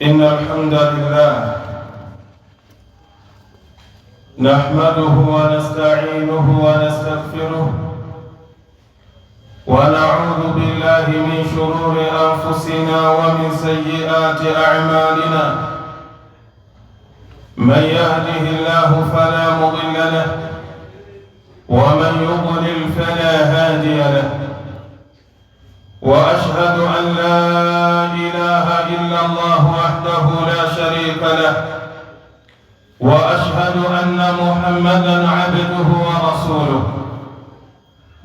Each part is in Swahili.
إن الحمد لله نحمده ونستعينه ونستغفره ونعوذ بالله من شرور أنفسنا ومن سيئات أعمالنا. من يهده الله فلا مضل له ومن يضلل فلا هادي له، وأشهد أن لا إله إلا الله وحده لا شريك له، وأشهد أن محمدًا عبده ورسوله،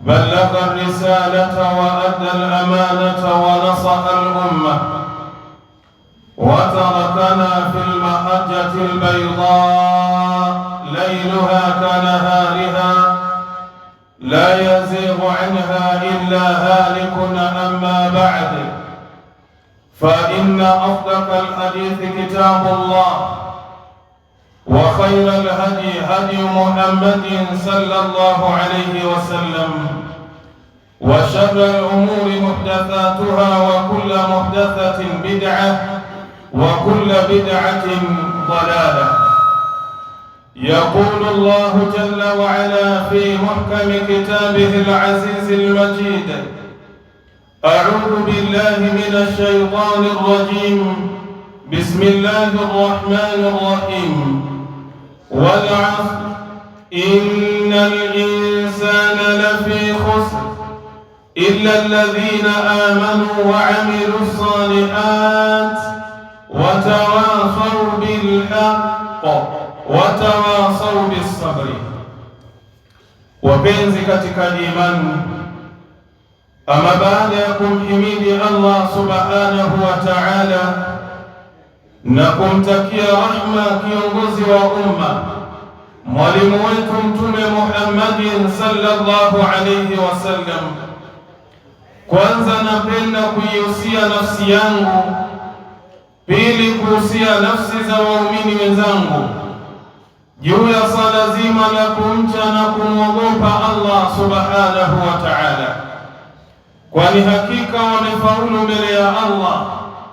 بلغ الرسالة وأدى الأمانة ونصح الأمة، وتركنا في المحجة البيضاء ليلها كنهارها لا يزيغ عنها إلا هالك. أما بعد، فإن أصدق الحديث كتاب الله، وخير الهدي هدي محمد صلى الله عليه وسلم، وشر الأمور محدثاتها، وكل محدثة بدعة، وكل بدعة ضلالة. يقول الله جل وعلا في محكم كتابه العزيز المجيد: أعوذ بالله من الشيطان الرجيم، بسم الله الرحمن الرحيم: والعصر إن الإنسان لفي خسر إلا الذين آمنوا وعملوا الصالحات وتواصوا بالحق وتواصوا بالصبر. Wapenzi katika imani, ama baada ya kumhimidi Allah subhanahu wa ta'ala na kumtakia rahma kiongozi wa umma, mwalimu wetu Mtume Muhammadin sallallahu alayhi wasallam, kwanza napenda kuihusia nafsi yangu, pili kuhusia nafsi za waumini wenzangu juu ya sala zima la kumcha na kumwogopa Allah subhanahu wa ta'ala, kwani hakika wamefaulu mbele ya Allah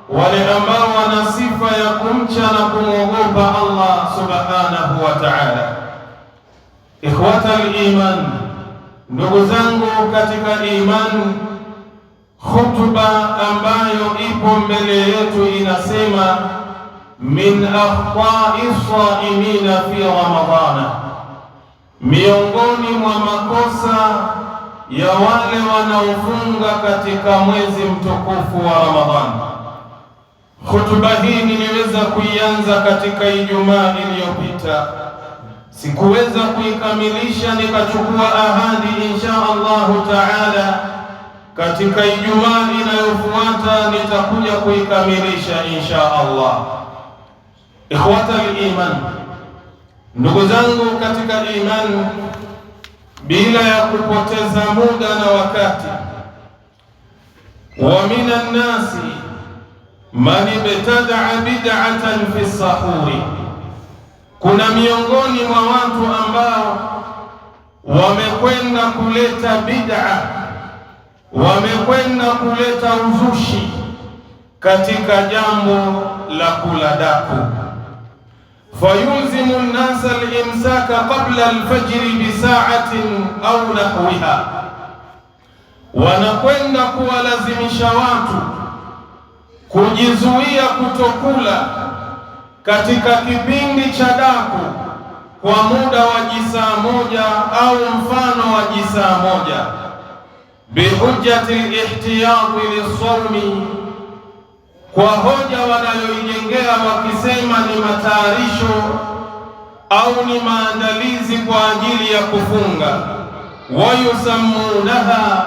wale ambao wana sifa ya kumcha na kumwogopa Allah subhanahu wa ta'ala. Ikhwata al-iman, ndugu zangu katika imani, khutba ambayo ipo mbele yetu inasema min akhta'i as-saimina fi Ramadana, miongoni mwa makosa ya wale wanaofunga katika mwezi mtukufu wa Ramadhani. Khutba hii niliweza kuianza katika Ijumaa iliyopita, sikuweza kuikamilisha, nikachukua ahadi insha Allahu taala katika Ijumaa inayofuata nitakuja kuikamilisha insha Allah. Ikhwata al-iman, ndugu zangu katika imani, bila ya kupoteza muda na wakati, wa minan nasi man ibtada'a bid'atan fi sahuri, kuna miongoni mwa watu ambao wamekwenda kuleta bid'a, wamekwenda kuleta uzushi katika jambo la kula daku. Fayulzimu an-nasa al-imsaka qabla al-fajri bi sa'atin au nahwiha, wanakwenda kuwalazimisha watu kujizuia kutokula katika kipindi cha daku kwa muda wa jisaa moja au mfano wa jisaa moja, bihujjati al-ihtiyati lis-sawmi, kwa hoja wanayoijengea wakisema ni matayarisho au ni maandalizi kwa ajili ya kufunga. Wayusammunaha,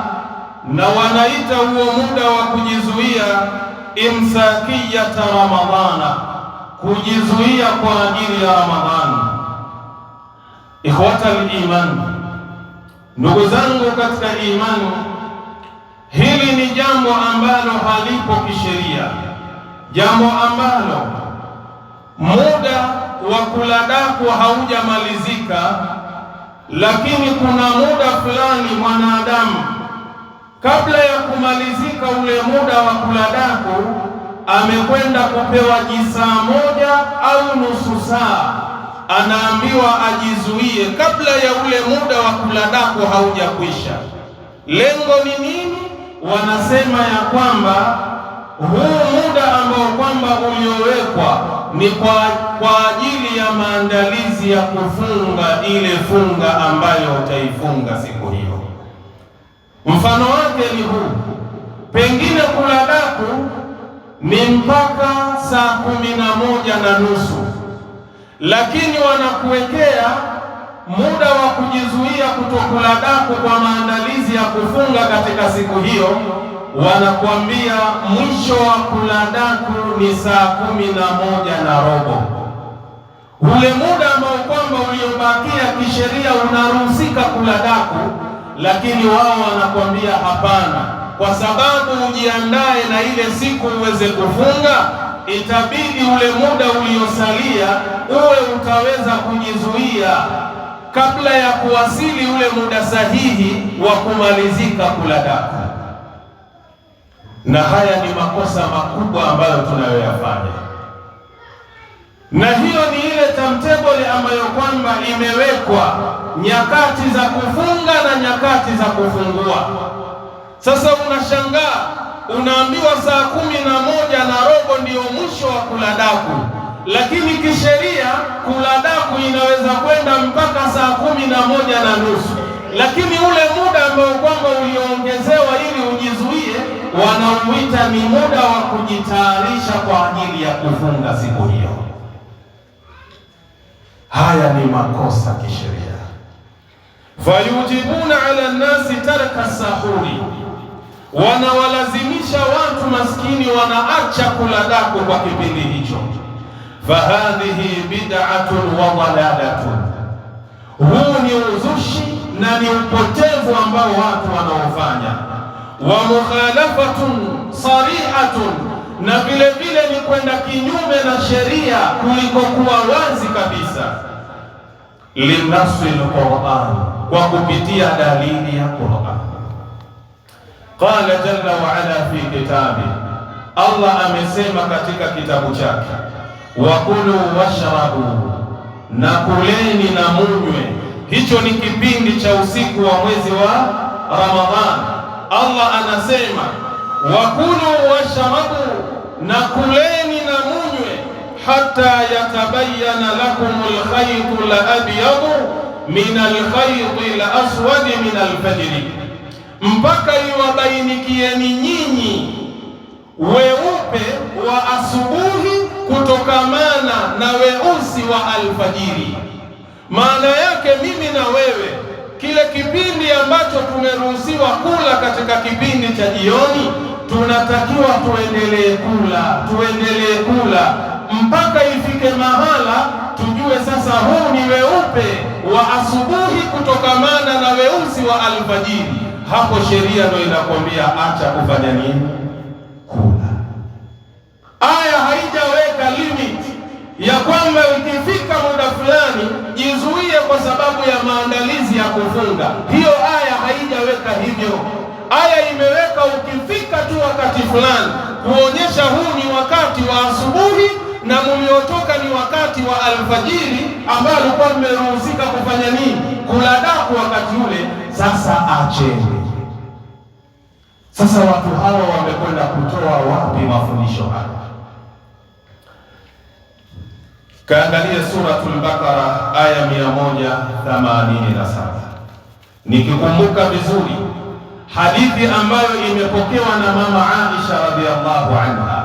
na wanaita huo muda wa kujizuia imsakiyata Ramadhana, kujizuia kwa ajili ya Ramadhani. Ikhwata al-iman, ndugu zangu katika imani, hili ni jambo ambalo halipo kisheria, jambo ambalo muda wa kula daku haujamalizika, lakini kuna muda fulani mwanadamu kabla ya kumalizika ule muda wa kula daku amekwenda kupewa jisaa moja au nusu saa, anaambiwa ajizuie kabla ya ule muda wa kula daku haujakwisha. Lengo ni nini? Wanasema ya kwamba huu muda ambao kwamba uliowekwa ni kwa ajili ya maandalizi ya kufunga ile funga ambayo utaifunga siku hiyo. Mfano wake ni huu: pengine kula daku ni mpaka saa 11:30, lakini wanakuwekea muda wa kujizuia kutokula daku kwa maandalizi ya kufunga katika siku hiyo. Wanakuambia mwisho wa kula daku ni saa 11:15. Ule muda ambao kwamba uliobakia kisheria unaruhusika kula daku, lakini wao wanakuambia hapana, kwa sababu ujiandae na ile siku uweze kufunga, itabidi ule muda uliosalia uwe utaweza kujizuia kabla ya kuwasili ule muda sahihi wa kumalizika kula daku. Na haya ni makosa makubwa ambayo tunayoyafanya, na hiyo ni ile timetable ambayo kwamba imewekwa nyakati za kufunga na nyakati za kufungua. Sasa unashangaa unaambiwa saa 11:15 ndio mwisho wa kula daku, lakini kisheria kula daku inaweza kwenda mpaka saa 11:30, lakini ule muda ambao kwamba uliongezewa ili ujizuie wanauita ni muda wa kujitayarisha kwa ajili ya kufunga siku hiyo. Haya ni makosa kisheria. Fayujibuna ala nasi tarka sahuri, wanawalazimisha watu maskini wanaacha kula daku kwa kipindi hicho. Fahadhihi bid'atun wa dalalatun, huu ni uzushi na ni upotevu ambao watu wanaofanya. Wa mukhalafatun sarihatun, na vile vile ni kwenda kinyume na sheria kuliko kuwa wazi kabisa. Linasi al-Qur'an, kwa kupitia dalili ya Qur'an. Qala jalla wa ala fi kitabi, Allah amesema katika kitabu chake, wa kulu washrabu, na kuleni na munywe. Hicho ni kipindi cha usiku wa mwezi wa Ramadhani. Allah anasema wa kulu washrabu, na kuleni na munywe, hatta yatabayyana lakumul khaytul abyadu min al-khaytil aswadi min al-fajr, mpaka iwabainikieni nyinyi weupe wa asubuhi kutokamana na weusi wa alfajiri. Maana yake mimi na wewe, kile kipindi ambacho tumeruhusiwa kula katika kipindi cha jioni, tunatakiwa tuendelee kula mpaka ifike mahala tujue sasa huu ni weupe wa asubuhi kutokamana na weusi wa alfajiri. Hapo sheria ndio inakwambia acha kufanya nini? Kula. Aya haijaweka limit ya kwamba ukifika muda fulani jizuie kwa sababu ya maandalizi ya kufunga. Hiyo aya haijaweka hivyo. Aya imeweka ukifika tu wakati fulani, kuonyesha huu ni wakati wa asubuhi na mliotoka ni wakati wa alfajiri, ambao alikuwa mmeruhusika kufanya nini? Kula daku wakati ule. Sasa acheni. Sasa watu hawa wamekwenda kutoa wapi mafundisho haya? Kaangalia Suratul Baqara aya 187. Nikikumbuka vizuri hadithi ambayo imepokewa na mama Aisha radhiallahu anha.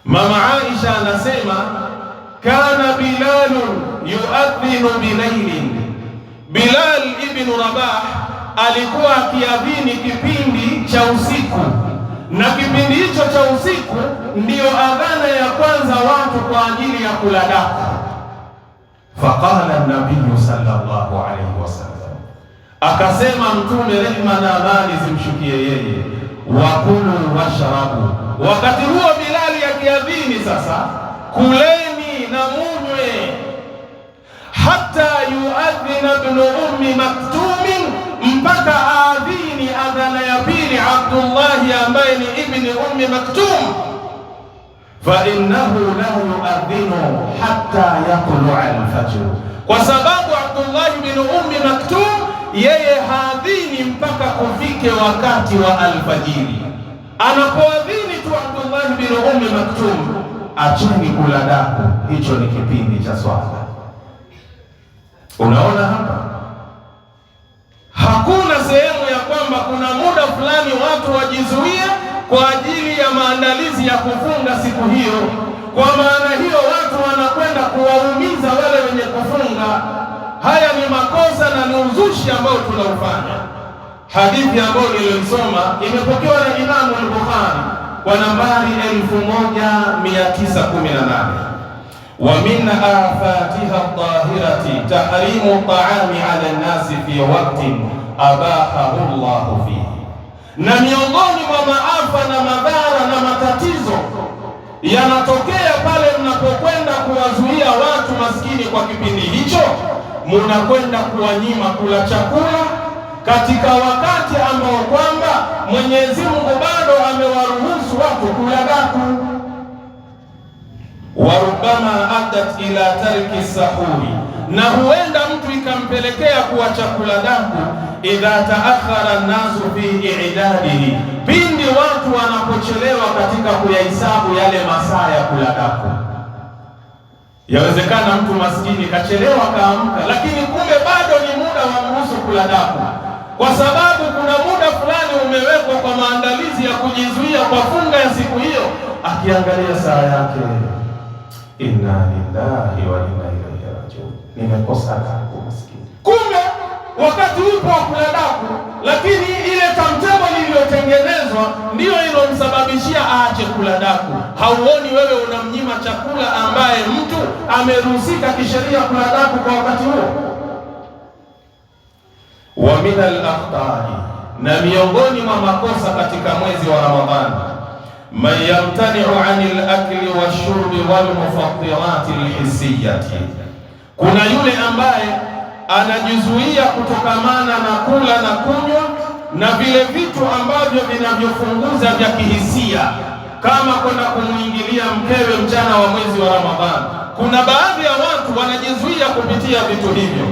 Mama Aisha anasema kana Bilal yuadhinu bilailin, Bilal ibn Rabah alikuwa akiadhini kipindi cha usiku, na kipindi hicho cha usiku ndiyo adhana ya kwanza watu kwa ajili ya kula daku. Faqala an-nabiy sallallahu alayhi wasallam, akasema Mtume, rehma na amani zimshukie yeye, wa kulu washrabu. Wakati huo Bilali akiadhini sasa, kuleni na munywe, hata yuadhina ibn ummi maktumin, mpaka aadhini adhana ya pili Abdullahi ambaye ni ibn ummi maktum. fa innahu la yu'adhinu hatta yatlu'a al-fajr, kwa sababu Abdullah bin Maktum yeye haadhini mpaka kufike wakati wa alfajiri. Anapoadhini tu Abdullah bin Maktum, acheni kula daku, hicho ni kipindi cha swala. Unaona hapa hakuna sehemu ya kwamba kuna muda fulani watu wajizuia kwa ajili ya maandalizi ya kufunga siku hiyo. Kwa maana hiyo watu wanakwenda kuwaumiza wale wenye kufunga. Haya ni makosa na ni uzushi ambao tunaufanya. Hadithi ambayo nilisoma imepokewa na Imam al-Bukhari kwa nambari 1918. Wa min afatiha at-tahirati tahrimu at-ta'ami 'ala an-nasi fi waqtin abahahu Allah fihi, na miongoni mwa maafa na madhara na matatizo yanatokea pale mnapokwenda kuwazuia watu maskini kwa kipindi hicho, munakwenda kuwanyima kula chakula katika wakati ambao kwamba Mwenyezi Mungu bado amewaruhusu watu kula daku. Wa rubbama addat ila tarki sahuri, na huenda mtu ikampelekea kuacha kula daku idha taakhara an-nasu fi i'dadihi, pindi watu wanapochelewa katika kuyahesabu yale masaa ya kula daku. Yawezekana mtu maskini kachelewa kaamka, lakini kumbe bado ni muda wa kuruhusu kula daku, kwa sababu kuna muda fulani umewekwa kwa maandalizi ya kujizuia kwa funga ya siku hiyo. Akiangalia saa yake, inna lillahi wa inna ilaihi rajiun, nimekosa daku maskini. Kumbe wakati upo wa kula daku, lakini ile timetable iliyotengenezwa ndiyo ilomsababishia aache kula daku. Hauoni wewe unamnyima chakula ambaye mtu ameruhusika kisheria kula daku kwa wakati huo? Wa min al-akhtari, na miongoni mwa makosa katika mwezi wa Ramadhani, man yamtani'u 'anil akli washurbi wal mufattirati al-hissiyati, kuna yule ambaye anajizuia kutokamana na kula na kunywa na vile vitu ambavyo vinavyofunguza vya kihisia, kama kwenda kumwingilia mkewe mchana wa mwezi wa Ramadhani. Kuna baadhi ya watu wanajizuia kupitia vitu hivyo.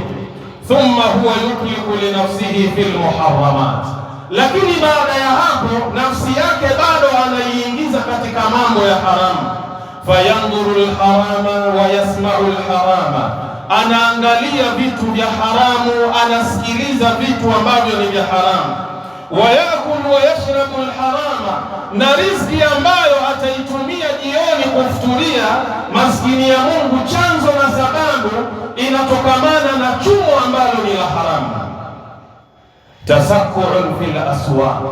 Thumma huwa yukliku li nafsihi fil muharramat, lakini baada ya hapo nafsi yake bado anaiingiza katika mambo ya haramu. Fayanduru al-harama wa yasma'u al-harama, anaangalia vitu vya haramu, anasikiliza vitu ambavyo ni vya haramu. Wayakulu wa yashrabu al-harama, na riziki ambayo ataitumia jioni kufuturia, maskini ya Mungu, chanzo na sababu inatokamana na chumo ambalo ni la haramu. Tasakkurun fil aswaq,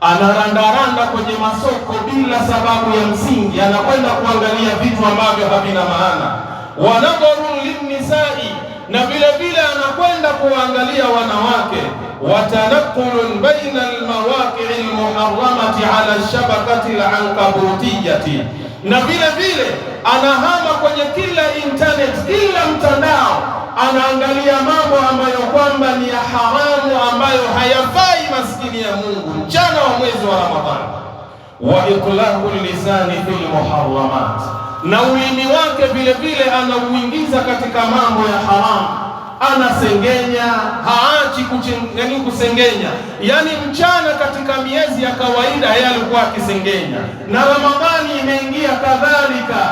anarandaranda kwenye masoko bila sababu ya msingi, anakwenda kuangalia vitu ambavyo havina maana. Wa nadharu linnisai, na vile vile anakwenda kuangalia wanawake. Wa tanaqulun baina almawaqi'i almuharramati ala shabakati alankabutiyati, na vile vile anahama kwenye kila internet, kila mtandao, anaangalia mambo ambayo kwamba ni ya haramu, ambayo hayafai maskini ya Mungu mchana wa mwezi wa Ramadhani. Wa itlaqu lisani fil muharramat, na ulimi wake vile vile anauingiza katika mambo ya haramu. Anasengenya, haachi kusengenya. Yani mchana katika miezi ya kawaida yeye alikuwa akisengenya, na Ramadhani imeingia kadhalika,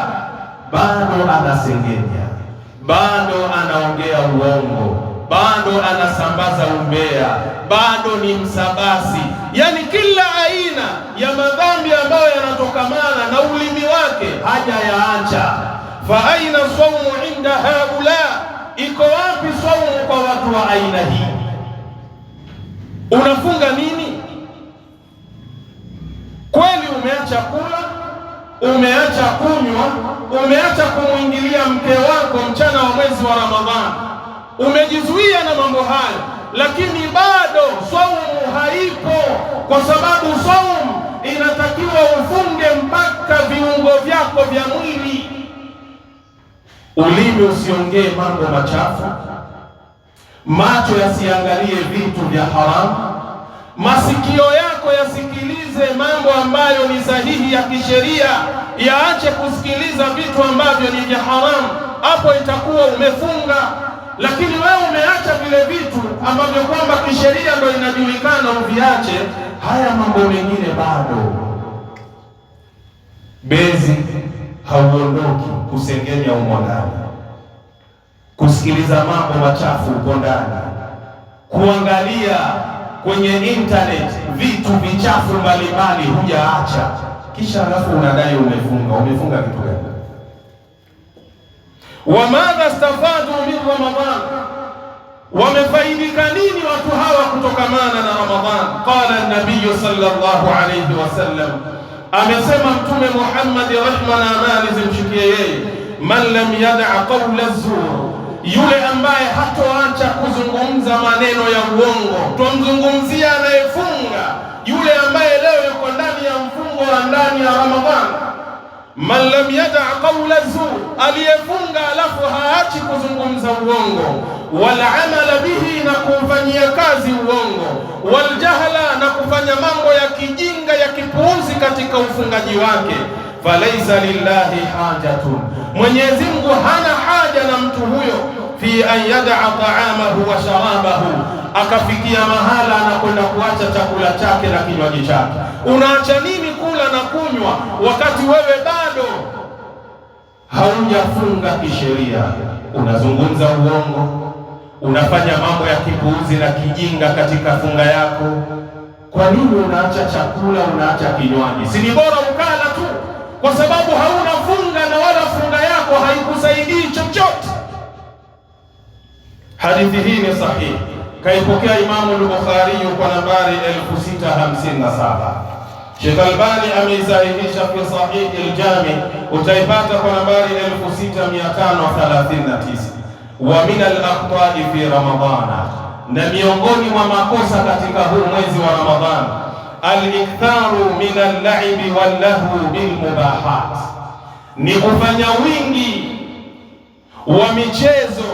bado anasengenya, bado anaongea uongo, bado anasambaza umbea, bado ni msabasi. Yani kila aina ya madhambi ambayo yanatokamana na ulimi wake hajayaacha. Fa aina sawmu inda haula, iko wapi saumu kwa watu wa aina hii? Unafunga nini? Kweli umeacha kula, umeacha kunywa, umeacha kumwingilia mke wako mchana wa mwezi wa Ramadhani, umejizuia na mambo hayo, lakini bado saumu haipo, kwa sababu saumu inatakiwa ufunge mpaka viungo vyako vya mwili. Ulimi usiongee mambo machafu, macho yasiangalie vitu vya haramu, masikio yako yasikilize mambo ambayo ni sahihi ya kisheria, yaache kusikiliza vitu ambavyo ni vya haramu, hapo itakuwa umefunga. Lakini wewe umeacha vile vitu ambavyo kwamba kisheria ndio inajulikana uviache, haya mambo mengine bado. Bezi hauondoki, kusengenya umo ndani, kusikiliza mambo machafu uko ndani, kuangalia kwenye internet vitu vichafu mbalimbali hujaacha, kisha alafu unadai umefunga. Umefunga kitu gani? Wamadha stafadu min Ramadhan, wamefaidika nini watu hawa kutokamana na Ramadhan? Qala an-nabiy sallallahu alayhi wasallam, amesema Mtume Muhammad, rehma na amani zimshikie yeye, man lam yad'a qawla az-zur, yule ambaye hatoacha kuzungumza maneno ya uongo. Tumzungumzia anayefunga, yule ambaye leo yuko ndani ya mfungo wa ndani ya Ramadhan. Man lam yad'a qawla az-zur, aliyefunga alafu haachi kuzungumza uongo, wal amala bihi, na kufanyia kazi uongo, wal jahla, na kufanya mambo ya kijinga ya kipuuzi katika ufungaji wake, falaysa lillahi hajatun, Mwenyezi Mungu hana haja na mtu huyo, fi an yad'a ta'amahu wa sharabahu, akafikia mahala anakwenda kuacha chakula chake na kinywaji chake. Unaacha nini kula na kunywa wakati wewe bado haujafunga kisheria? Unazungumza uongo, unafanya mambo ya kipuuzi na kijinga katika funga yako. Kwa nini unaacha chakula, unaacha kinywaji? Si ni bora ukala tu, kwa sababu hauna funga na wala funga yako haikusaidii chochote. Hadithi hii ni sahihi, kaipokea Imamu al-Bukhari kwa nambari 6057. Sheikh Albani ameisahihisha fi Sahih al-Jami, utaipata kwa nambari 6539. Wa min al-akhta'i fi Ramadana, na miongoni mwa makosa katika huu mwezi wa Ramadhan, al-iktharu min al-la'ibi wal-lahu bil mubahat, ni kufanya wingi wa michezo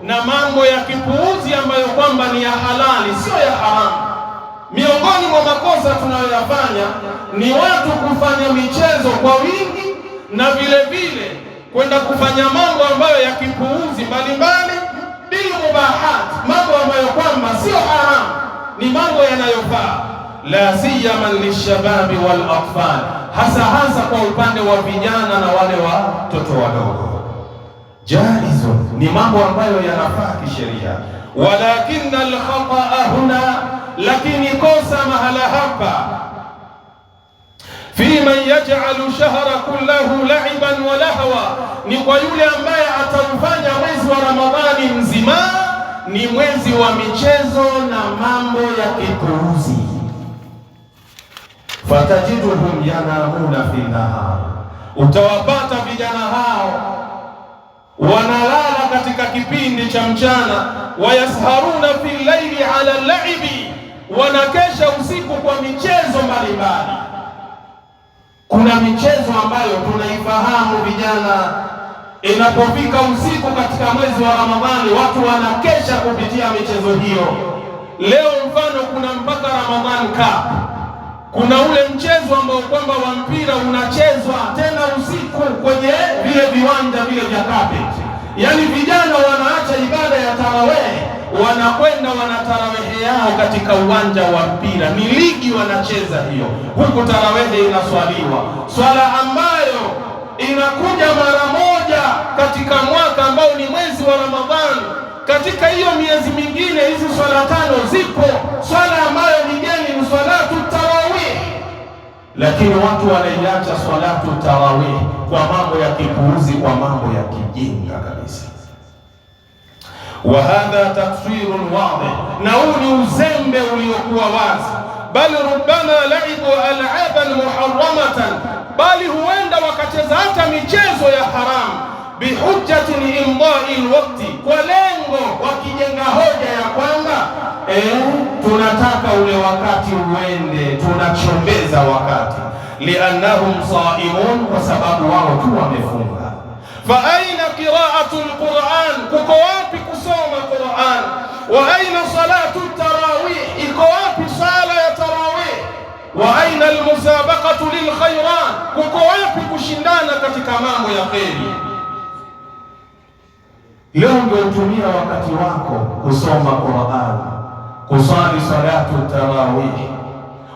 na mambo ya kipuuzi ambayo kwamba ni ya halali, sio ya haramu. Miongoni mwa makosa tunayoyafanya ni watu kufanya michezo kwa wingi, na vile vile kwenda kufanya mambo ambayo ya kipuuzi mbalimbali, bil mubahat, mambo ambayo kwamba sio haramu, ni mambo yanayofaa. La siyama lishababi wal atfal, hasa kwa upande wa vijana na wale watoto wadogo. Jaizu, ni mambo ambayo yanafaa kisheria. Walakinna al-khata'a huna, lakini kosa mahala hapa, fi man yaj'alu shahra kullahu la'iban wa lahwa, ni kwa yule ambaye ataufanya mwezi wa Ramadhani mzima ni mwezi wa michezo na mambo ya kipuuzi. Fatajiduhum yanamuna fi nahar, utawapata vijana hao wanalala katika kipindi cha mchana, wayasharuna fi llaili ala laibi, wanakesha usiku kwa michezo mbalimbali. Kuna michezo ambayo tunaifahamu vijana, inapofika usiku katika mwezi wa Ramadhani watu wanakesha kupitia michezo hiyo. Leo mfano kuna mpaka Ramadhan Cup, kuna ule mchezo ambao kwamba wa mpira unachezwa tena usiku kwenye vile viwanja vile vya carpet. Yaani vijana wanaacha ibada ya tarawih, wanakwenda wanatarawehe yao katika uwanja wa mpira. Ni ligi wanacheza hiyo, huku tarawehe inaswaliwa, swala ambayo inakuja mara moja katika mwaka ambao ni mwezi wa Ramadhani. Katika hiyo miezi mingine hizi swala tano zipo, swala ambayo ni geni ni swalatu tarawih, lakini watu wanaiacha swalatu tarawih kwa mambo ya kipuuzi, kwa mambo ya kijinga kabisa. Wa hadha tafsirun wadih, na huu ni uzembe uliokuwa wazi. Bal rubbama laibu al'aban muharramatan, bali huenda wakacheza hata michezo ya haramu, bihujjatin imdai alwaqti, kwa lengo wakijenga hoja ya kwamba tunataka ule wakati uende, tunachombeza wakati, liannahum saimun, kwa sababu wao tu wamefunga. Fa aina qira'atu alquran, kuko wapi kusoma Quran? Wa aina salatu tarawih, iko wapi sala ya tarawih? Wa aina almusabaqatu lilkhairat, kuko wapi kushindana ya kheri. Leo ungeutumia wakati wako kusoma Qur'an, kusali salatu tarawih,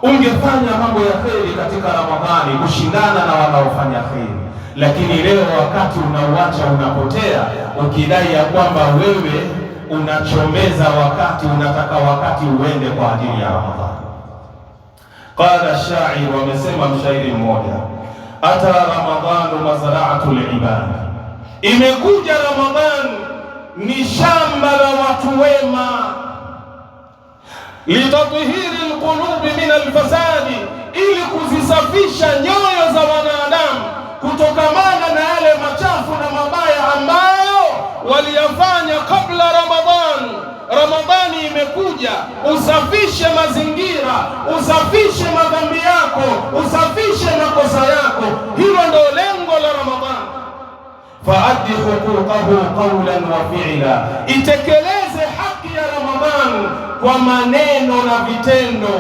ungefanya mambo ya kheri katika Ramadhani kushindana na wanaofanya kheri. Lakini leo wakati unauacha unapotea, ukidai ya kwamba wewe unachomeza wakati, unataka wakati uende kwa ajili ya Ramadhani. Qala shair, wamesema mshairi mmoja, ata Ramadhanu mazra'atul ibad, imekuja Ramadhani ni shamba la watu wema, litathhiri alqulubi min alfasadi, ili kuzisafisha nyoyo za wanadamu kutokamana na yale machafu na mabaya ambayo waliyafanya kabla Ramadhani. Ramadhani imekuja usafishe mazingira, usafishe madhambi yako, usafishe makosa yako. Hilo ndio lengo la Ramadhani. Faaddi huquqahu qawlan wa fi'la, itekeleze haki ya Ramadhani kwa maneno na vitendo.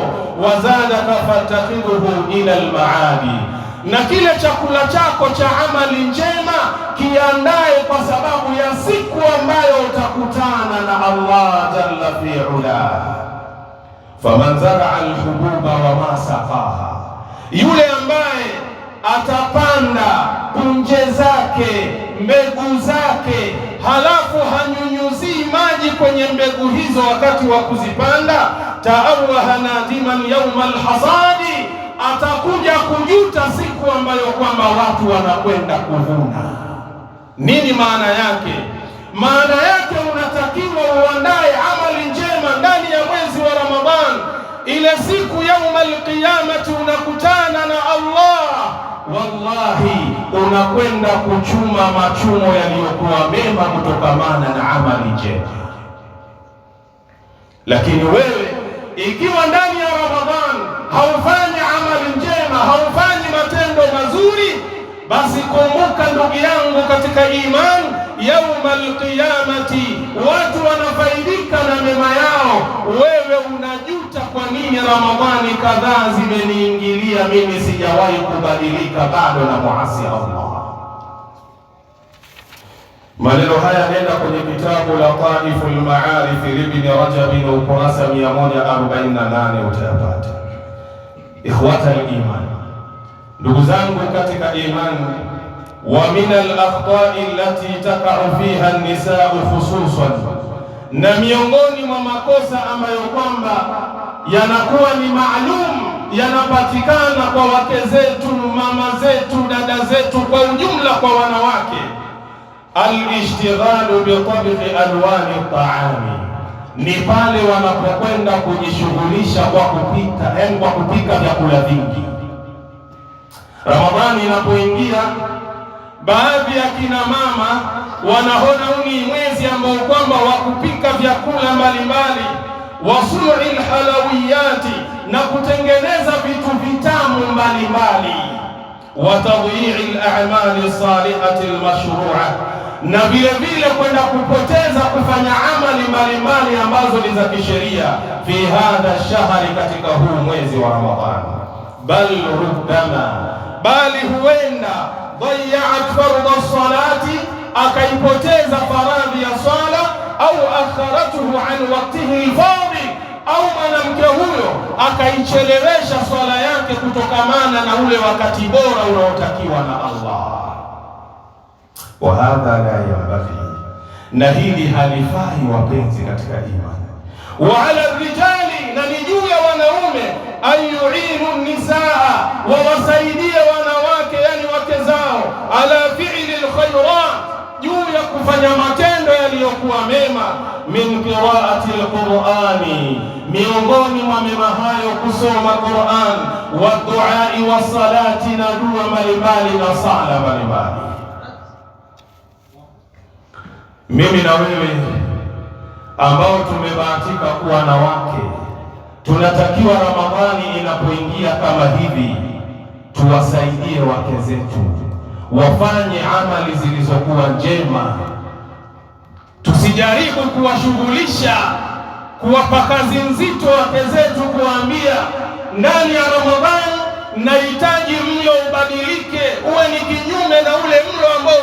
Wazadaka fatakhiduhu ila almaadi, na kile chakula chako cha amali njema kiandae kwa sababu ya siku ambayo utakutana na Allah jalla fi'ala. Faman zara'a alhububa wa ma saqaha, yule ambaye atapanda punje zake, mbegu zake, halafu hanyunyuzii maji kwenye mbegu hizo wakati wa kuzipanda, ta'awaha nadiman yawma alhasadi, atakuja kujuta siku ambayo kwamba watu wanakwenda kuvuna. Nini maana yake? Maana yake unatakiwa uandae amali njema ndani ya mwezi wa Ramadhani. Ile siku yauma alqiyamati unakutana na Allah, wallahi unakwenda kuchuma machumo yaliyokuwa mema kutokamana na amali njema. Lakini wewe ikiwa ndani ya Ramadhani haufanyi amali njema, haufanyi matendo mazuri, basi kumbuka ndugu yangu katika imani, yauma alqiyamati watu wanafaidika na mema yao, wewe unajuta, kwa nini Ramadhani kadhaa zimeniingilia mimi sijawahi kubadilika, bado na muasi Allah. Maneno haya nenda kwenye kitabu Lataiful Ma'arif Ibn Rajab ukurasa 148 utayapata. Ikhwata al-iman, ndugu zangu katika imani, wa min al-akhta'i allati taqa'u fiha an-nisaa khususan, na miongoni mwa makosa ambayo kwamba yanakuwa ni maalum, yanapatikana kwa wake zetu, mama zetu, dada zetu, kwa ujumla kwa wanawake, al-ishtighalu bi tabqi alwani at-ta'ami, ni pale wanapokwenda kujishughulisha kwa kupika, kwa kupika vyakula vingi. Ramadhani inapoingia, baadhi ya kina mama wanaona huu ni mwezi ambao kwamba wa kupika vyakula mbalimbali, wasu'il halawiyati, na kutengeneza vitu vitamu mbalimbali, wa tadhi'il a'mali salihati al-mashru'a, na vile vile kwenda kupoteza kufanya amali mbalimbali ambazo ni za kisheria fi hadha shahri, katika huu mwezi wa Ramadhani. Bal rubbama, bali huenda dhayat fardha salati, akaipoteza faradhi ya swala, au akharatuhu an waqtihi al-fadil, au mwanamke huyo akaichelewesha swala yake kutokamana na ule wakati bora unaotakiwa na Allah. Wa hadha la yanbaghi, na hili halifai wapenzi katika imani. Wa ala rijali, na ni juu ya wanaume, ayu'inu nisaa, wawasaidie wanawake, yani wake zao, ala fi'li alkhairat, juu ya kufanya matendo yaliyokuwa mema, min qira'ati alqur'ani, miongoni mwa mema hayo kusoma Qur'an, wa du'a wa salati, na dua mbalimbali na sala mbalimbali. Mimi na wewe ambao tumebahatika kuwa na wake, tunatakiwa Ramadhani inapoingia kama hivi, tuwasaidie wake zetu wafanye amali zilizokuwa njema. Tusijaribu kuwashughulisha, kuwapa kazi nzito wake zetu, kuwaambia ndani ya Ramadhani nahitaji mlo ubadilike, uwe ni kinyume na ule mlo ambao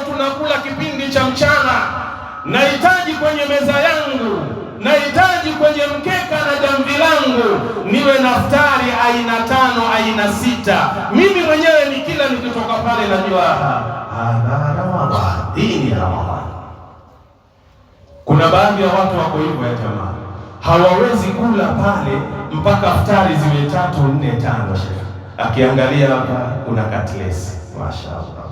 nahitaji kwenye meza yangu, nahitaji kwenye mkeka na jamvi langu niwe na iftari aina 5 aina 6. Mimi mwenyewe nikila nikitoka pale najua hadha Ramadhan, hii ni Ramadhan. Kuna baadhi ya watu wako hivyo ya jamaa, hawawezi kula pale mpaka iftari ziwe 3, 4, 5. Sheikh akiangalia hapa kuna katlesi, mashaallah,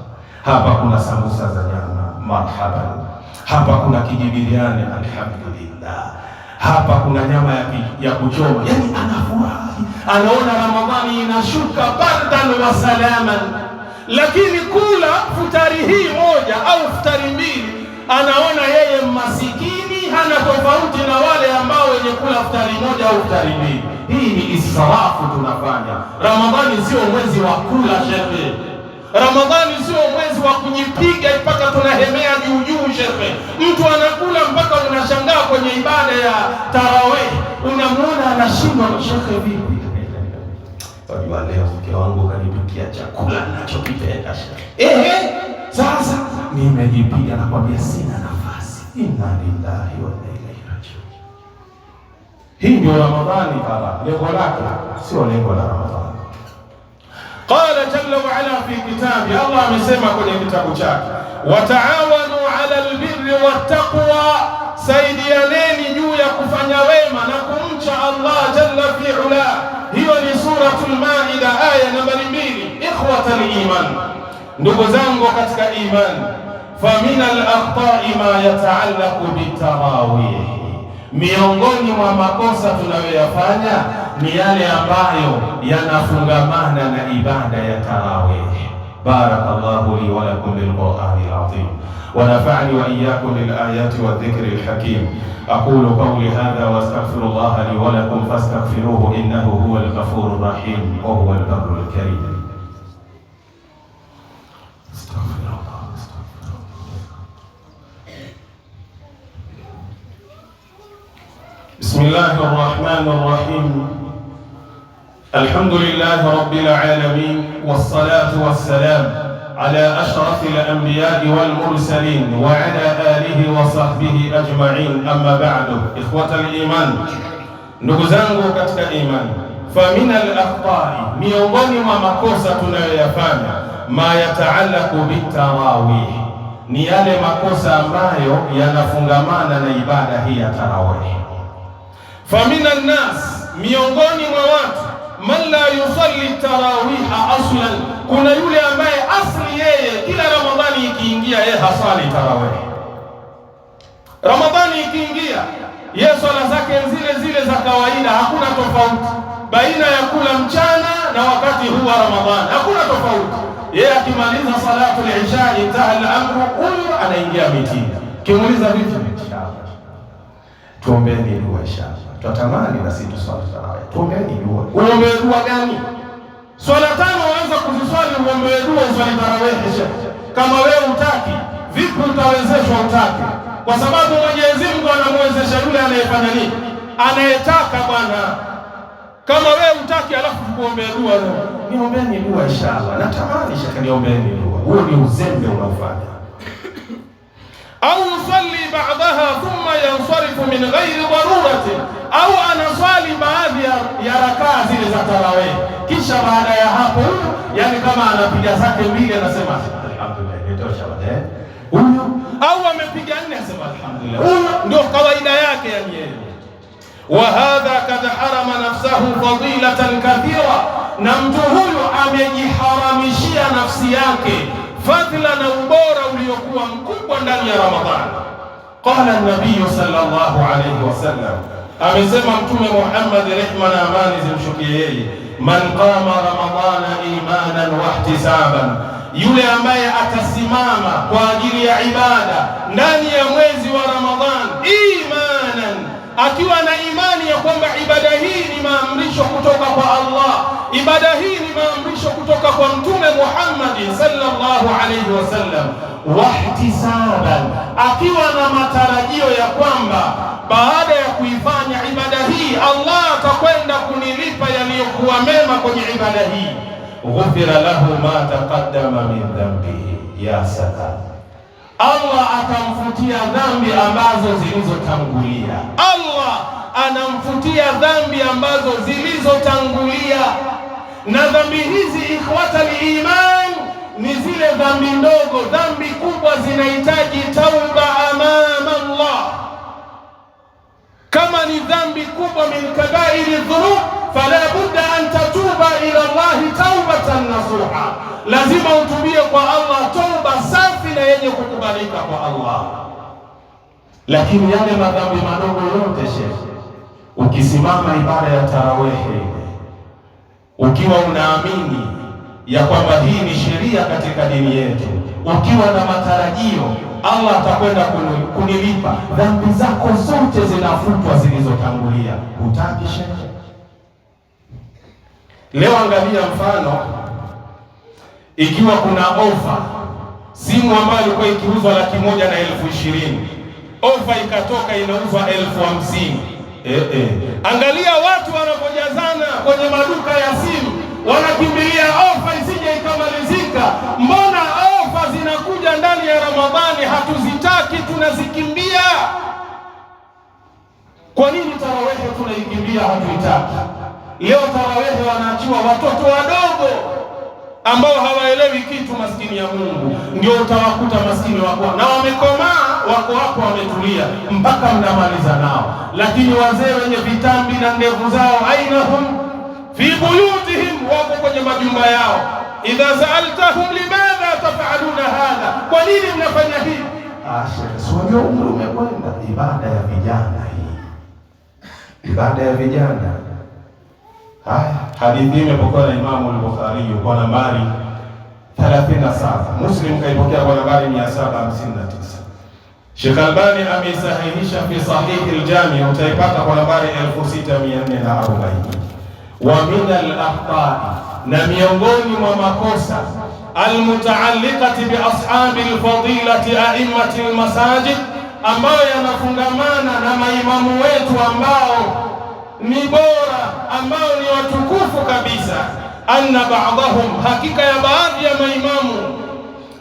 hapa kuna sambusa za nyama, marhaban, hapa kuna kijibiriani, alhamdulillah, hapa kuna nyama ya kuchoma. Yani anafurahi, anaona Ramadhani inashuka bardan wa salaman. Lakini kula futari hii moja au futari mbili, anaona yeye masikini, hana tofauti na wale ambao wenye kula futari moja au futari mbili. Hii ni israfu tunafanya. Ramadhani sio mwezi wa kula shehe. Ramadhani sio mwezi wa kujipiga mpaka tunahemea juu juu shehe. Mtu anakula mpaka unashangaa kwenye ibada ya tarawih, unamuona anashindwa, shehe vipi? Wajua leo mke wangu kanipikia chakula ninachokipenda shehe. Sasa nimejipiga, nakwambia sina nafasi. Inna lillahi wa inna ilaihi rajiun. Hii ndio Ramadhani baba, lengo lake sio lengo la Ramadhani. Qala jalla wa ala fi kitabi, Allah amesema kwenye kitabu chake, wa taawanu ala albirri wattaqwa, saidianeni juu ya kufanya wema na kumcha Allah jalla fi ula. Hiyo ni suratul Maida aya nambari 2. Ikhwatal iman, ndugu zangu katika imani, fa min al-akhta'i ma yata'allaqu bitarawih, miongoni mwa makosa tunayoyafanya ni yale ambayo yanafungamana na ibada ya tarawih. Barakallahu li wa lakum bil Qur'anil azim wa nafa'ani wa iyyakum bil ayati wa dhikril hakim. Aqulu qawli hadha wa astaghfirullaha li wa lakum fastaghfiruhu innahu huwal ghafurur rahim wa huwal barrul karim. Bismillahir rahmanir rahim. Alhamdulillahi rabbil alamin, wassalatu wassalam ala ashrafil anbiya'i wal mursalin wa ala alihi wa sahbihi ajma'in, amma ba'du. Ikhwatal iman, ndugu zangu katika imani, fa min al-akhta'i, miongoni mwa makosa tunayoyafanya, ma yataallaqu bitarawih, ni yale makosa ambayo yanafungamana na ibada hii ya tarawih. Fa min an-nas, miongoni mwa watu, man la yusalli tarawiha aslan, kuna yule ambaye asli yeye kila Ramadhani ikiingia yeye hasali tarawih. Ramadhani ikiingia yeye swala zake zile za kawaida, hakuna tofauti baina ya kula mchana na wakati huu wa Ramadhani, hakuna tofauti. Yeye akimaliza salatu al-isha intaha al-amru, huyu anaingia mitini. Kimuuliza vipi? Inshallah tuombeeni dua inshallah. Tutamani na sisi tuswali tarawih. Tuombeeni dua. Uombe dua gani? Swala 5 uanza kuziswali, uombe dua uswali tarawih. Kama wewe utaki, vipi utawezeshwa? Utaki, kwa sababu Mwenyezi Mungu anamwezesha yule anayefanya nini, anayetaka bwana. Kama wewe utaki alafu kuombe dua leo, niombeeni dua inshallah. Natamani shaka niombeeni dua. Huo ni uzembe unaofanya. Au yusalli ba'daha thumma yansarifu min ghairi darurati, au anaswali baadhi ya rakaa zile za tarawih, kisha baada ya hapo, yani kama anapiga zake 2 anasema alhamdulillah, nitosha baadaye huyo, au amepiga 4 anasema alhamdulillah. Huyo ndio kawaida yake yani yeye. Wa hadha kad harama nafsahu fadilatan kathira, na mtu huyo amejiharamishia nafsi yake fadhila na ubora uliokuwa mkubwa ndani ya Ramadhani. Qala an-nabiy sallallahu alayhi wasallam, amesema Mtume Muhammad, rehma na amani zimshukie yeye, man qama ramadhana imanan wa ihtisaban, yule ambaye atasimama kwa ajili ya ibada ndani ya mwezi wa Ramadhani, imanan, akiwa na imani ya kwamba ibada hii ni maamrisho kutoka kwa Allah, ibada hii ni maamrisho kutoka kwa Mtume Muhammad sallallahu alayhi wasallam, wahtisaban, akiwa na matarajio ya kwamba baada ya kuifanya ibada hii Allah atakwenda kunilipa yaliyokuwa mema kwenye ibada hii, ghufira lahu ma taqaddama min dhanbihi. Ya salam, Allah atamfutia dhambi ambazo zilizotangulia. Allah anamfutia dhambi ambazo zilizotangulia, na dhambi hizi ikhwatal iman ni zile dhambi ndogo. Dhambi kubwa zinahitaji tauba amama Allah. Kama ni dhambi kubwa min kabairi dhunub, fala budda an tatuba ila Allah taubatan nasuha, lazima utubie kwa Allah tauba safi na yenye kukubalika kwa Allah. Lakini yale madhambi madogo yote shekhi, ukisimama ibada ya tarawehe ukiwa unaamini ya kwamba hii ni sheria katika dini yetu, ukiwa na matarajio Allah atakwenda kunilipa dhambi zako zote zinafutwa zilizotangulia, hutaki shekhe. Leo angalia mfano, ikiwa kuna ofa, simu ambayo ilikuwa ikiuzwa 120,000, ofa ikatoka inauzwa 50,000. Angalia watu wanapojazana kwenye maduka ya simu, wanakimbilia ofa isije ikamalizika. Mbona ofa zinakuja ndani ya Ramadhani hatuzitaki, tunazikimbia? Kwa nini tarawehe tunaikimbia, hatuitaki? Leo tarawehe wanaachiwa watoto wadogo ambao hawaelewi kitu, maskini ya Mungu. Ndio utawakuta maskini wako na wamekomaa, wako hapo wametulia mpaka mnamaliza nao. Lakini wazee wenye vitambi na ndevu zao, ainahum fi buyutihim, wako kwenye majumba yao. Idha sa'altahum limadha taf'aluna hadha, kwa nini mnafanya hivi? Sio umri umekwenda. Ibada ya vijana hii, ibada ya vijana. Haya, hadithi imepokewa na Imamu al-Bukhari kwa nambari 37, Muslim kaipokea kwa nambari 759. Sheikh Albani amesahihisha fi Sahih al-Jami, utaipata kwa nambari 6440. Wa min al-akhta', na miongoni mwa makosa al-mutaalliqati bi ashabi al-fadilati a'immati al-masajid, ambayo yanafungamana na maimamu wetu ambao ni bora, ambao ni watukufu kabisa. Anna ba'dahum, hakika ya baadhi ya maimamu,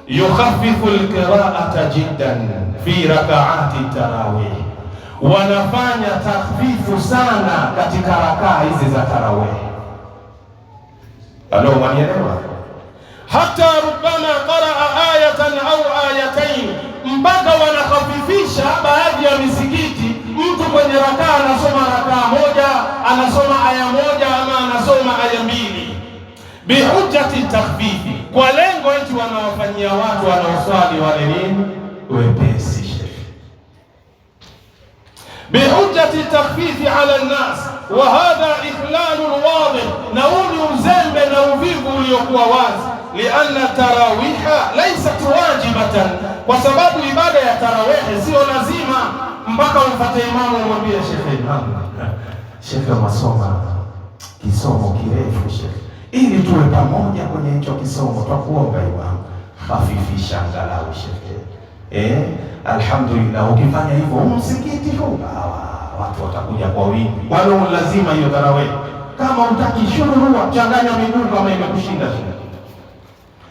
yukhaffifu al-qira'ata jiddan fi rak'ati tarawih, wanafanya takhfifu sana katika rakaa hizi za tarawih. Alo, mwanielewa? Hata rubama qaraa ayatan au ayatayn, mpaka wanakhafifisha baadhi ya misikiti. Mtu kwenye rakaa anasoma rakaa moja, anasoma aya moja, ama anasoma aya mbili, bihujjati takhfifi, kwa lengo eti wanawafanyia watu wanaoswali wale nini, wepesi. Bihujjati takhfifi ala an-nas, wa hadha iflalun wadih, na huu ni uzembe na uvivu uliokuwa wazi. Lianna tarawiha laysat wajibatan, kwa sababu ibada ya tarawihi sio lazima mpaka umfuate imamu umwambie shekhe masoma kisomo kirefu shekhe, ili tuwe pamoja kwenye hicho kisomo, twakuomba imamu khafifisha angalau shekhe. Alhamdulillah, ukifanya hivyo msikiti huu watu watakuja kwa wingi. Wala lazima hiyo tarawih, kama utaki shurua, changanya miguu kama imekushinda shekhe.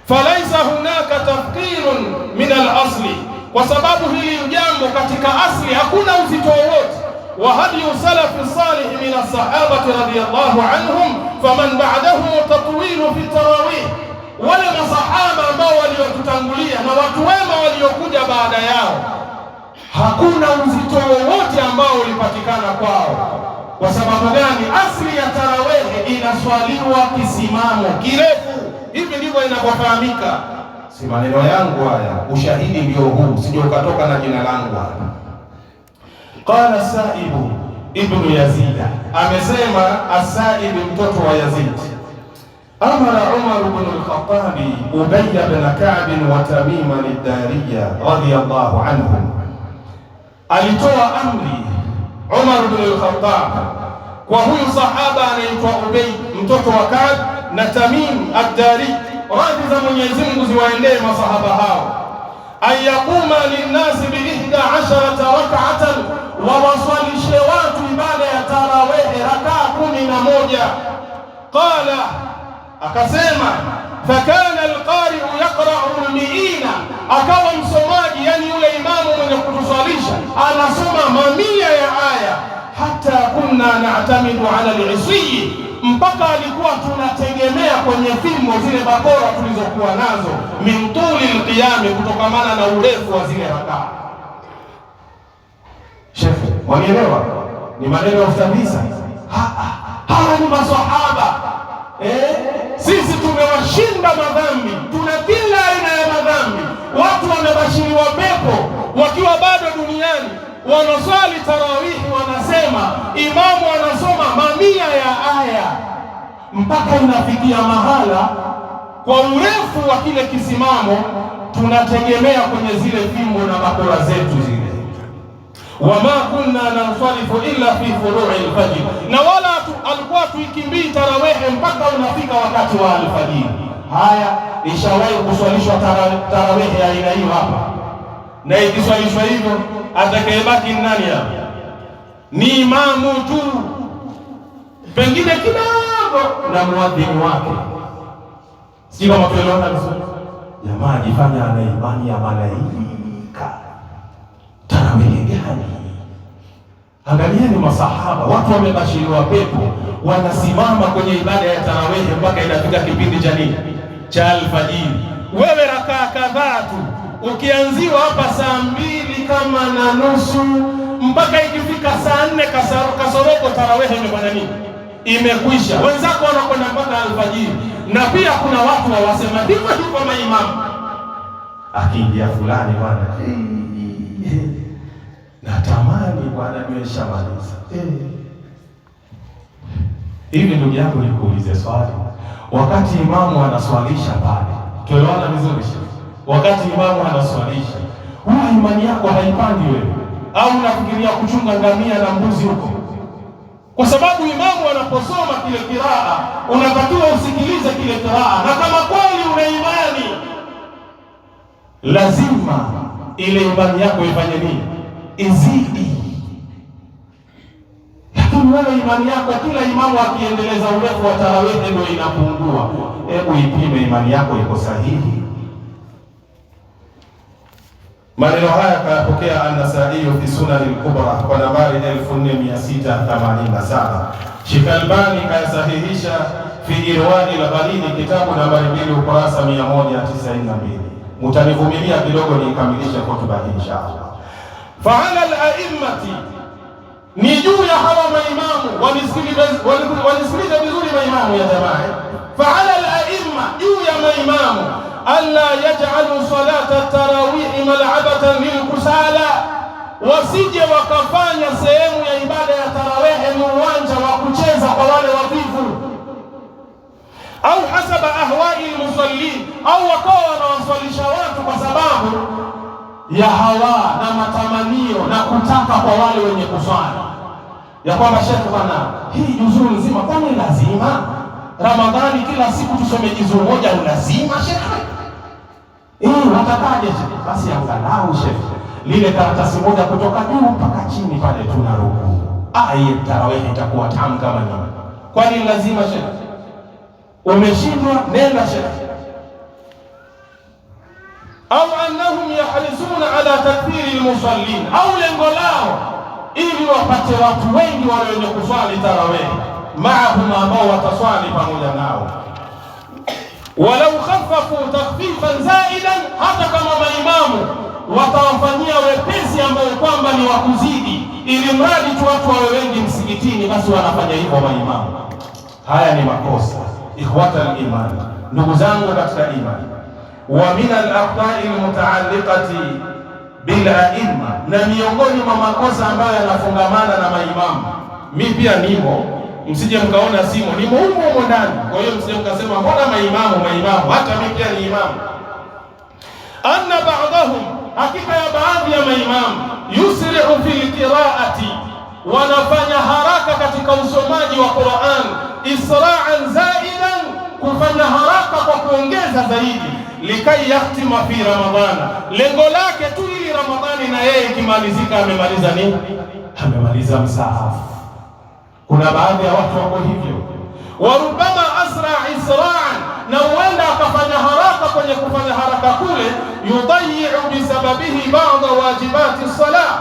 Falaisa hunaka tafkirun min al-asli, kwa sababu hili jambo katika asli hakuna uzito wowote. Wa hadiyu salafi salih min as-sahabati radiyallahu anhum faman ba'dahum tatwilu fi tarawih, wale masahaba ambao waliotutangulia na watu wema waliokuja baada yao, hakuna uzito wowote ambao ulipatikana kwao. Kwa sababu gani? Asli ya tarawih inaswaliwa kisimamo kirefu. Hivi ndivyo inapofahamika. Si maneno yangu haya, ushahidi ndio huu, sije ukatoka na jina langu hapa. Qala Saibu ibn Yazid, amesema As-Saib mtoto wa Yazid, amara Umar ibn al-Khattab Ubay ibn Ka'b wa Tamim al-Dariya radiyallahu anhum, alitoa amri Umar ibn al-Khattab kwa huyu sahaba anaitwa Ubay mtoto wa Ka'b na Tamim ad-Dari, radhi za Mwenyezi Mungu ziwaendee masahaba hao, ayakuma linnasi bi 11 rak'atan, wa wasalishe watu ibada ya tarawih rakaa 11. Qala, akasema fakana alqari'u yaqra'u al-mi'ina, akawa msomaji yani kunna na'tamidu ala al-'isyi, mpaka alikuwa tunategemea kwenye fimbo zile bakora tulizokuwa nazo, min tuli al-qiyam, kutokamana na urefu wa zile rakaa. Shekhe, wanielewa? Ni maneno ya ustadisa. Hawa ni maswahaba. Sisi tumewashinda madhambi, tuna kila aina ya madhambi. Watu wamebashiriwa pepo wakiwa bado duniani, wanaswali tarawihi, wanasema imamu anasoma mamia ya aya, mpaka inafikia mahala kwa urefu wa kile kisimamo tunategemea kwenye zile fimbo na bakora zetu zile. Wama kunna nansarifu illa fi furu'i al-fajr, na wala alikuwa tuikimbii tarawehe mpaka unafika wakati wa alfajiri. Haya, ishawahi kuswalishwa tarawehe ya aina hiyo hapa, na ikiswalishwa hivyo atakayebaki nani hapa? Ni imamu tu, pengine kidogo na muadhini wake. Si kama tuelewana vizuri? Jamaa jifanya ana imani ya malaika. Tarawehe gani? Angalieni masahaba, watu wamebashiriwa pepo, wanasimama kwenye ibada ya tarawehe mpaka inafika kipindi cha nini? Cha alfajiri. Wewe rakaa kadhaa tu, ukianziwa hapa saa 2:30 mpaka ikifika saa 4 kasorobo tarawehe imefanya nini? Imekwisha. Wenzako wanakwenda mpaka alfajiri. Na pia kuna watu wawasema hivyo hivyo maimamu, akiingia fulani bwana, natamani bwana nimeshamaliza. Hivi ndugu yangu, nikuulize swali. Wakati imamu anaswalisha pale, tuelewana vizuri? Wakati imamu anaswalisha, huwa imani yako haipandi wewe, au unafikiria kuchunga ngamia na mbuzi huko? Kwa sababu imamu anaposoma kile kiraa, unatakiwa usikilize kile kiraa, na kama kweli una imani, lazima ile imani yako ifanye nini? Izidi. Lakini wewe imani yako, kila imamu akiendeleza urefu wa tarawehe ndio inapungua. Hebu ipime imani yako iko sahihi. Maneno haya kayapokea An-Nasa'i fi Sunan al-Kubra kwa nambari 4687. Sheikh Albani kayasahihisha fi Irwani al-Ghalili, kitabu nambari 2 ukurasa 192. Mtanivumilia kidogo nikamilishe hotuba hii inshallah. Fa'ala al-a'immati, ni juu ya hawa maimamu, wanisikilize vizuri maimamu ya jamaa. Fa'ala al-a'imma, juu ya maimamu, alla yaj'alu salata at-tarawih mal'abatan lilkusala, wasije wakafanya sehemu ya ibada ya tarawehe ni uwanja wa kucheza kwa wale wavivu, au hasaba ahwa'i al-musallin, au wakawa wanawaswalisha watu kwa sababu ya hawa na matamanio na kutaka kwa wale wenye kuswali, ya kwamba shekhe bwana, hii juzuu nzima kwani lazima Ramadhani kila siku tusome juzuu moja? Lazima shekhe? Watakaje shekhe? Basi angalau shekhe, lile karatasi moja kutoka juu mpaka chini pale tuna rukuu. Hii tarawehe itakuwa tamu kama nini? Kwani lazima shekhe? Umeshindwa, nenda shekhe. Au annahum yahrisuna ala takfiri al-musallin, au lengo lao ili wapate watu wengi wale wenye kuswali tarawehe maahum, ambao wataswali pamoja nao. Walau khaffafu takhfifan zaidan, hata kama maimamu watawafanyia wepesi ambao kwamba ni wa kuzidi, ili mradi tu watu wawe wengi msikitini, basi wanafanya hivyo maimamu. Haya ni makosa, ikhwata al-iman, ndugu zangu katika imani. Wa min al-aqta'i al-muta'alliqati bil a'imma, na miongoni mwa makosa ambayo yanafungamana na maimamu, mimi pia nimo, msije mkaona simo, nimo humo ndani. Kwa hiyo msije mkasema mbona maimamu, hata mimi pia ni imamu. Anna ba'dahum, hakika ya baadhi ya maimamu, yusri'u fil qira'ati, wanafanya haraka katika usomaji wa Qur'an, isra'an zaidan, kufanya haraka kwa kuongeza zaidi, likai yahtima fi Ramadhana, lengo lake tu ili Ramadhani na yeye ikimalizika amemaliza nini? Amemaliza msahafu. Kuna baadhi ya watu wako hivyo. Warubama asra isra'an, na huenda akafanya haraka kwenye kufanya haraka kule, yudayyi'u bisababihi ba'da wajibati salah,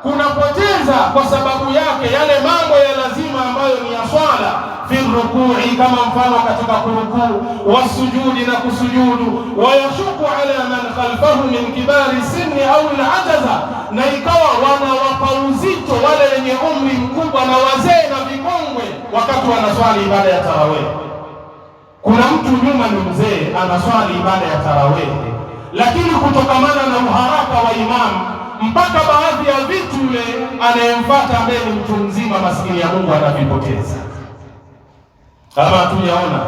kunapoteza kwa sababu yake yale mambo ya lazima ambayo ni ya swala, fi rukui, kama mfano katika kurukuu, wasujudi na kusujudu, wayashuku ala man khalfahu min kibari sinni au al-ajaza, na ikawa wanawapa uzito wale wenye umri mkubwa na wazee na vikongwe wakati wanaswali ibada ya tarawih. Kuna mtu nyuma ni mzee anaswali ibada ya tarawih, lakini kutokamana na uharaka wa imamu mpaka baadhi ya vitu yule anayemfuata ambaye ni mtu mzima maskini ya Mungu anavipoteza. Kama tunaona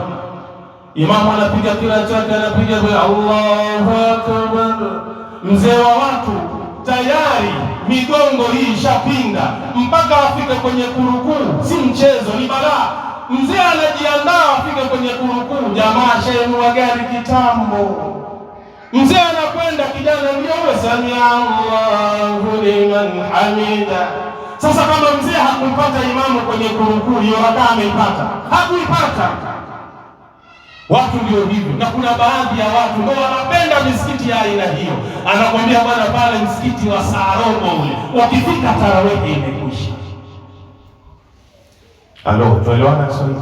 imamu anapiga kila chake, anapiga Allahu akbar, mzee wa watu tayari migongo hii ishapinda mpaka afike kwenye kurukuu. Si mchezo, ni balaa. Mzee anajiandaa afike kwenye kurukuu, jamaa shainua gari kitambo. Mzee anakwenda, kijana ndio samia Allahu liman hamida. Sasa kama mzee hakumpata imamu kwenye kurukuu, hiyo rakaa ameipata? Hakuipata. Watu ndio hivyo, na kuna baadhi ya watu ndio wanapenda misikiti ya aina hiyo. Anakwambia bwana, pale msikiti wa Sarobo ule ukifika tarawih imekwisha. Alo, tuelewana Kiswahili?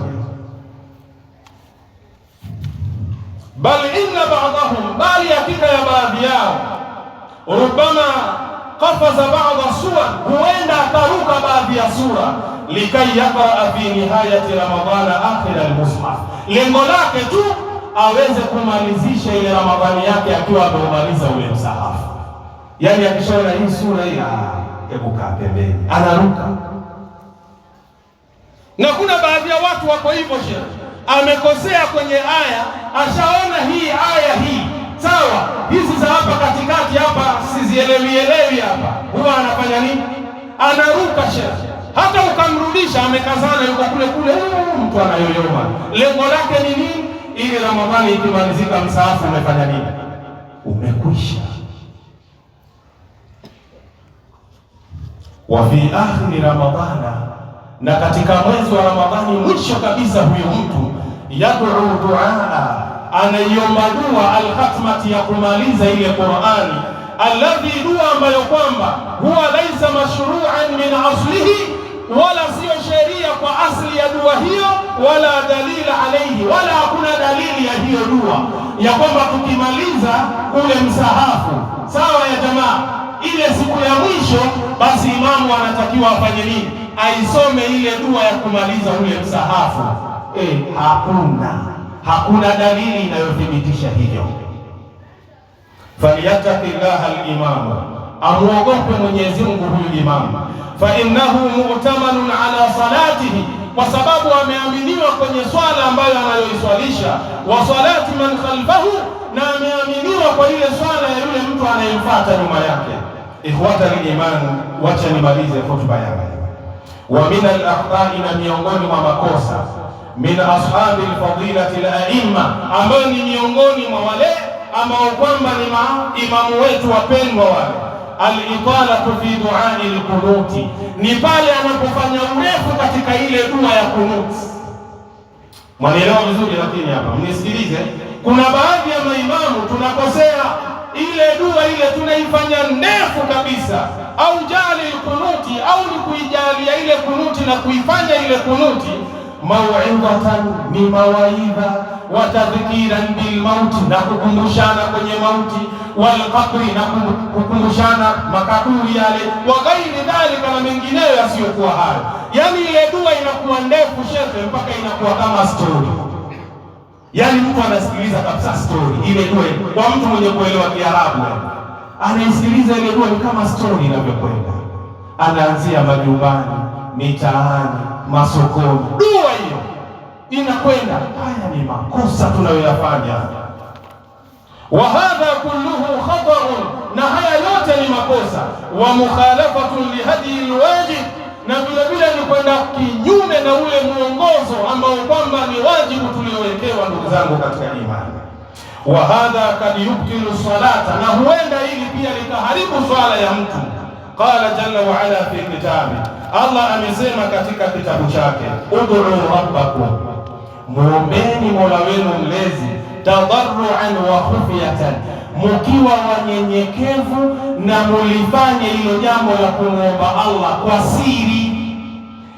Bali inna ba'dahum, bali hakika ya baadhi yao, rubama qafaza ba'da suwar, huenda akaruka baadhi ya sura, likai yaqra fi nihayati ramadhana akhir al-mushaf, lengo lake tu aweze kumalizisha ile Ramadhani yake akiwa ameumaliza ule msahafu. Yani akishaona hii sura hii, hebu kaa pembeni, anaruka. Na kuna baadhi ya watu wako hivyo, shehe amekosea kwenye aya, ashaona hii aya hii sawa, hizi za hapa katikati hapa sizielewi hapa, huwa anafanya nini? Anaruka shehe. Hata ukamrudisha amekazana, yuko kule kule, mtu anayoyoma. Lengo lake ni nini? Ili Ramadhani ikimalizika msaafu umefanya nini? Umekwisha. Wa fi akhir Ramadhana, na katika mwezi wa Ramadhani mwisho kabisa, huyo mtu yad'u du'a, anaiomba dua al-khatmati, ya kumaliza ile Qur'ani, alladhi, dua ambayo kwamba huwa laisa mashru'an min aslihi, wala sio sheria kwa asli ya dua hiyo, wala dalila alayhi, wala hakuna dalili ya hiyo dua ya kwamba tukimaliza ule msahafu sawa ya jamaa, ile siku ya mwisho basi imamu anatakiwa afanye nini? Aisome ile dua ya kumaliza ule msahafu. Hakuna dalili inayothibitisha hivyo. Falyattaqillaha al-imamu, amuogope Mwenyezi Mungu huyu imamu. Fa innahu mu'tamanun ala salatihi, kwa sababu ameaminiwa kwenye swala ambayo anayoiswalisha, wa salati man khalfahu, na ameaminiwa kwa ile swala ya yule mtu anayemfuata nyuma yake. Ikhwata al-iman, wacha nimalize hotuba yangu. Wa min al-akhta'i, na miongoni mwa makosa, min ashabi al-fadilati al-a'imma, ambayo ni miongoni mwa wale ambao kwamba ni imamu wetu wapendwa wale, al-italatu fi du'a'i al-qunuti, ni pale anapofanya urefu katika ile dua ya kunuti. Mwanielewa vizuri, lakini hapa mnisikilize. Kuna baadhi ya maimamu tunakosea, ile dua ile tunaifanya ndefu kabisa, au jali kunuti, au ni kuijalia ile kunuti na kuifanya ile kunuti mau'idhatan, ni mawaidha, wa tadhkiran bil mauti, na kukumbushana kwenye mauti, wal qabri, na kukumbushana makaburi yale, wa ghairi dhalika, na mengineyo yasiyokuwa hayo. Yani ile dua inakuwa ndefu shehe, mpaka inakuwa kama story. Yani mtu anasikiliza kabisa story ile dua. Kwa mtu mwenye kuelewa Kiarabu, anaisikiliza ile dua ni kama story inavyokwenda, anaanzia majumbani, mitaani, masokoni, dua hiyo inakwenda. Haya ni makosa tunayoyafanya. Wa hadha kulluhu khatarun, na haya yote ni makosa. Wa mukhalafatun li hadi alwajib, na vile vile ni kwenda kinyume na ule muongozo ambao kwamba ni wajibu tuliowekewa, ndugu zangu katika imani. Wa hadha kad yubtilu salata, na huenda hili pia likaharibu swala ya mtu. Qala jalla wa ala fi kitabi, Allah amesema katika kitabu chake, ud'u rabbakum, muombeni Mola wenu mlezi, tadarruan wa khufyatan, mukiwa wanyenyekevu na mulifanye hilo jambo la kumwomba Allah kwa siri.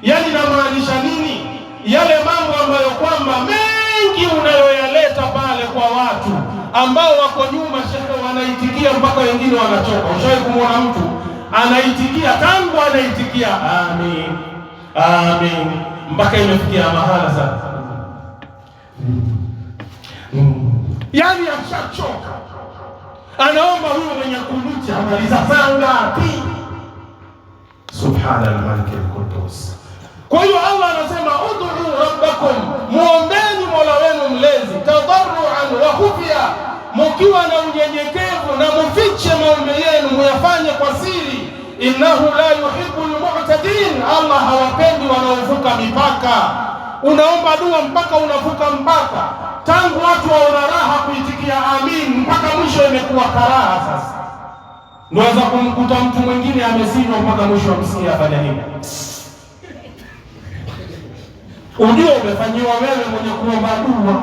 Yani namaanisha nini? Yale mambo ambayo kwamba mengi unayoyaleta pale kwa watu ambao wako nyuma, shekhe, wanaitikia mpaka wengine wanachoka. Ushawahi kumwona mtu anaitikia, tangu anaitikia amin amin mpaka imefikia mahala sasa yani ashachoka, anaomba huyo mwenye kunuti amaliza saa ngapi? Subhanal Malik al-Quddus. Kwa hiyo Allah anasema ud'u rabbakum, muombeni Mola wenu mlezi, tadarruan wa khufya, mkiwa na unyenyekevu na mufiche maombi yenu, muyafanye kwa siri. Innahu la yuhibbul mu'tadin, Allah hawapendi wanaovuka mipaka. Unaomba dua mpaka unavuka mpaka, tangu watu waona raha kuitikia amin mpaka mwisho imekuwa karaha. Sasa unaweza kumkuta mtu mwingine amezinywa mpaka mwisho amsikia afanya nini? Ujue umefanyiwa wewe mwenye kuomba dua.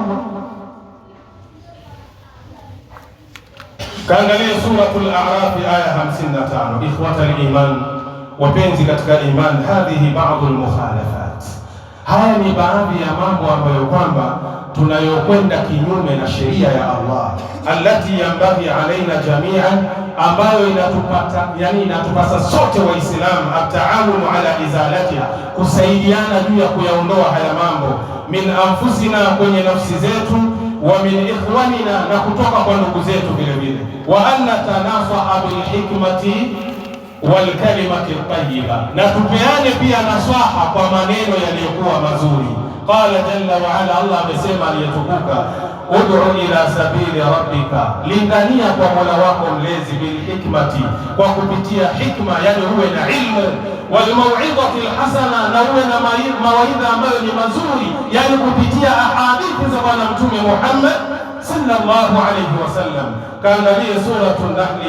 Kaangalia suratul A'raf aya 55. Ikhwatal iman, wapenzi katika iman, hadhihi ba'dhu al-mukhalafat, haya ni baadhi ya mambo ambayo kwamba tunayokwenda kinyume na sheria ya Allah, allati yambaghi alaina jami'an, ambayo inatupasa sote Waislamu, at-ta'awunu ala izalatiha, kusaidiana juu ya kuyaondoa haya mambo, min anfusina, kwenye nafsi zetu, wa min ikhwanina, na kutoka kwa ndugu zetu vile vile, wa anna tanafa'a bil hikmati wal kalimati tayyiba, na tupeane pia nasaha kwa maneno yaliyokuwa mazuri. Qala jalla wa ala, Allah amesema aliyetukuka, ud'u ila sabili rabbika, lingania kwa Mola wako mlezi, bil hikmati, kwa kupitia hikma, yani uwe na ilmu, wal mau'izati alhasana, na uwe na mawaidha ambayo ni mazuri, yani kupitia ahadithi za Bwana Mtume Muhammad sallallahu alayhi wasallam. Kaangalia suratul Nahl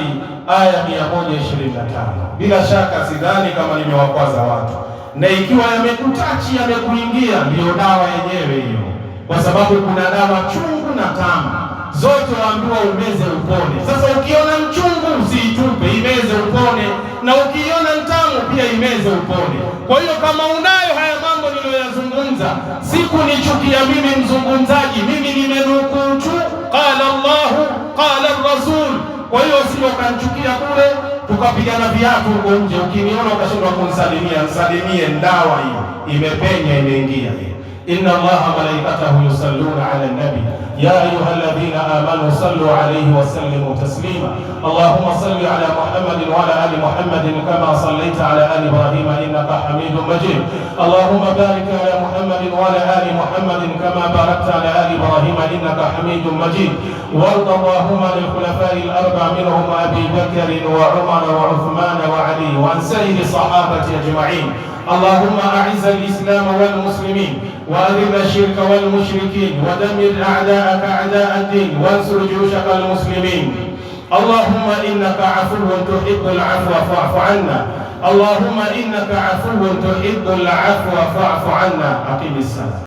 aya 125. Bila shaka sidhani kama nimewakwaza watu, na ikiwa yamekutachi, yamekuingia, ndiyo dawa yenyewe hiyo, kwa sababu kuna dawa chungu na tamu, zote waambiwa umeze upone. Sasa ukiona mchungu usiitupe, imeze upone, na ukiona mtamu pia imeze upone. Kwa hiyo kama unayo haya mambo niliyoyazungumza, siku nichukia mimi mzungumzaji, mimi nimenukuu tu qala Allahu qala ar-rasul. Kwa hiyo sio kanchukia kule tukapigana viatu huko nje, ukiniona ukashindwa kumsalimia, msalimie, ndawa hiyo imepenya, imeingia. Inna Allaha malaikatahu yusalluna ala nabi ya ayyuhalladhina amanu sallu alayhi wa sallimu taslima. Allahumma salli ala Muhammadin wa ala ali Muhammadin kama sallaita ala ali Ibrahim innaka Hamidum Majid. Allahumma barik ala Muhammadin wa ala ali Muhammadin kama barakta ala ali Ibrahim innaka Hamidum Majid. Warda Allahumma lil khulafa'i al-arba'a minhum Abi Bakr wa Umar wa Uthman wa Ali wa an sayyidi sahabati ajma'in. اللهم أعز الإسلام والمسلمين وأذل الشرك والمشركين ودمر أعداءك أعداء الدين وانصر جيوشك المسلمين. اللهم إنك عفو تحب العفو فاعف عنا. اللهم إنك عفو تحب العفو فاعف عنا. أقم الصلاة.